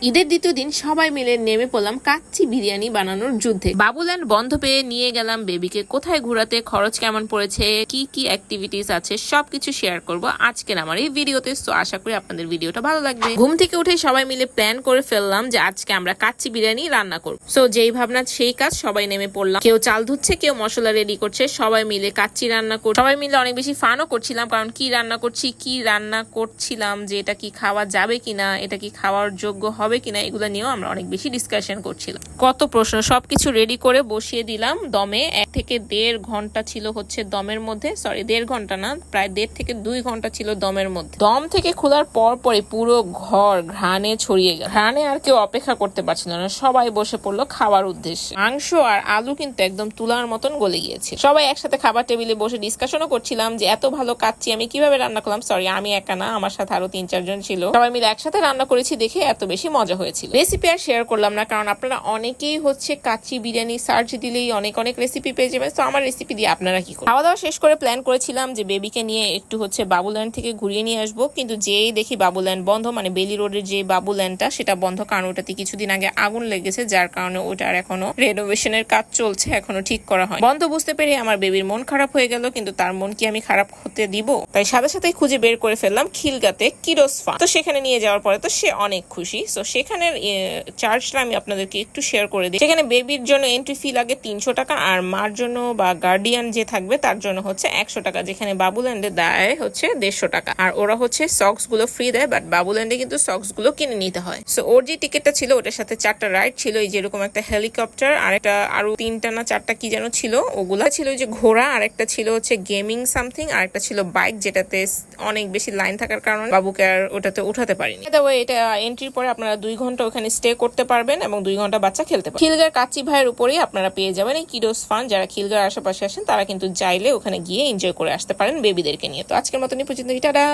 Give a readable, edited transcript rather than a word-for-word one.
ঈদের দ্বিতীয় দিন সবাই মিলে নেমে পড়লাম কাচ্চি বিরিয়ানি বানানোর যুদ্ধে। বাবুল্যান্ড বন্ধ পেয়ে নিয়ে গেলাম বেবিকে কোথায় ঘোরাতে, খরচ কেমন পড়েছে, কি কি অ্যাক্টিভিটিস আছে সবকিছু শেয়ার করব আজকের আমার এই ভিডিওতে। সো আশা করি আপনাদের ভিডিওটা ভালো লাগবে। ঘুম থেকে উঠে সবাই মিলে প্ল্যান করে ফেললাম যে আজকে আমরা কাচ্চি বিরিয়ানি রান্না করব। সো যেই ভাবনা সেই কাজ, সবাই নেমে পড়লাম। কেউ চাল ধুচ্ছে, কেউ মশলা রেডি করছে, সবাই মিলে কাচ্চি রান্না করছে। সবাই মিলে অনেক বেশি ফানও করছিলাম, কারণ কি রান্না করছিলাম যে এটা কি খাওয়া যাবে কিনা, এটা কি খাওয়ার যোগ্য হবে কিনা, এগুলো নিয়েও আমরা অনেক বেশি ডিসকাশন করছিলাম। কত প্রশ্ন, সবকিছু রেডি করে বসিয়ে দিলাম দমে। 1 থেকে 1.5 ঘন্টা ছিল হচ্ছে দমের মধ্যে, সরি 1.5 ঘন্টা না, প্রায় 1.5 থেকে 2 ঘন্টা ছিল দমের মধ্যে। দম থেকে খোলার পরে পুরো ঘর ঘ্রাণে ছড়িয়ে গেল। ঘ্রাণে আর কেউ অপেক্ষা করতে পারছিল না, সবাই বসে পড়লো খাওয়ার উদ্দেশ্যে। মাংস আর আলু কিন্তু একদম তুলার মতন গলে গিয়েছে। সবাই একসাথে খাবার টেবিলে বসে ডিসকাশনও করছিলাম যে এত ভালো কাচ্চি আমি কিভাবে রান্না করলাম। সরি, আমি একা না, আমার সাথে আরো 3-4 জন ছিল। সবাই মিলে একসাথে রান্না করেছি দেখে এত বেশি মজা হয়েছিল। রেসিপি আর শেয়ার করলাম না, কারণ আপনারা অনেকেই হচ্ছে কাচ্চি বিরিয়ানি সার্চ দিলেই অনেক রেসিপি পেয়ে যাবেন। তো আমার রেসিপি দিয়ে আপনারা কি করবেন। খাওয়া দাওয়া শেষ করে প্ল্যান করেছিলাম যে বেবিকে নিয়ে একটু হচ্ছে বাবুল্যান্ড থেকে ঘুরিয়ে নিয়ে আসবো, কিন্তু যেই দেখি বাবুল্যান্ড বন্ধ, মানে বেলি রোডের যে বাবুল্যান্ডটা সেটা বন্ধ, কারণ ওটাতে কিছুদিন আগে আগুন লেগেছে, যার কারণে ওটার এখনো রেনোভেশনের কাজ চলছে, এখনো ঠিক করা হয়। বন্ধ বুঝতে পেরে আমার বেবির মন খারাপ হয়ে গেল, কিন্তু তার মন কি আমি খারাপ হতে দিব? তাই সাথে সাথে খুঁজে বের করে ফেললাম খিলগাতে কিরোস ফার্ম। তো সেখানে নিয়ে যাওয়ার পরে তো সে অনেক খুশি। তো সেখানের চার্জটা আমি আপনাদেরকে একটু শেয়ার করে দিই। সেখানে বেবির জন্য এন্ট্রি ফি লাগে 300 টাকা, আর মার জন্য বা গার্ডিয়ান যে থাকবে তার জন্য হচ্ছে 100 টাকা, যেখানে বাবুল্যান্ডে দেয় হচ্ছে 150 টাকা। আর ওরা হচ্ছে সক্স গুলো ফ্রি দেয়, বাট বাবুল্যান্ডে কিন্তু সক্স গুলো কিনে নিতে হয়। সো ওর যে টিকিটটা ছিল ওটার সাথে 4টা রাইড ছিল, এই যেরকম একটা হেলিকপ্টার, আর একটা আরো 3টা না 4টা কি যেন ছিল, ওগুলা ছিল যে ঘোড়া, আর একটা ছিল হচ্ছে গেমিং সামথিং, আর একটা ছিল বাইক, যেটাতে অনেক বেশি লাইন থাকার কারণে বাবুকে আর ওটাতে উঠাতে পারিনি। এটা এন্ট্রির পরে আপনারা 2 ঘন্টা ওখানে স্টে করতে পারবেন এবং 2 ঘন্টা বাচ্চা খেলতে পারবেন। খিলগার কাচ্চি ভাইয়ের উপরেই আপনারা পেয়ে যাবেন এই কিডোস ফান। যারা খিলগার আশেপাশে আসেন তারা কিন্তু চাইলে ওখানে গিয়ে এনজয় করে আসতে পারেন বেবিদেরকে নিয়ে। তো আজকের মতনই পর্যন্ত, টাটা।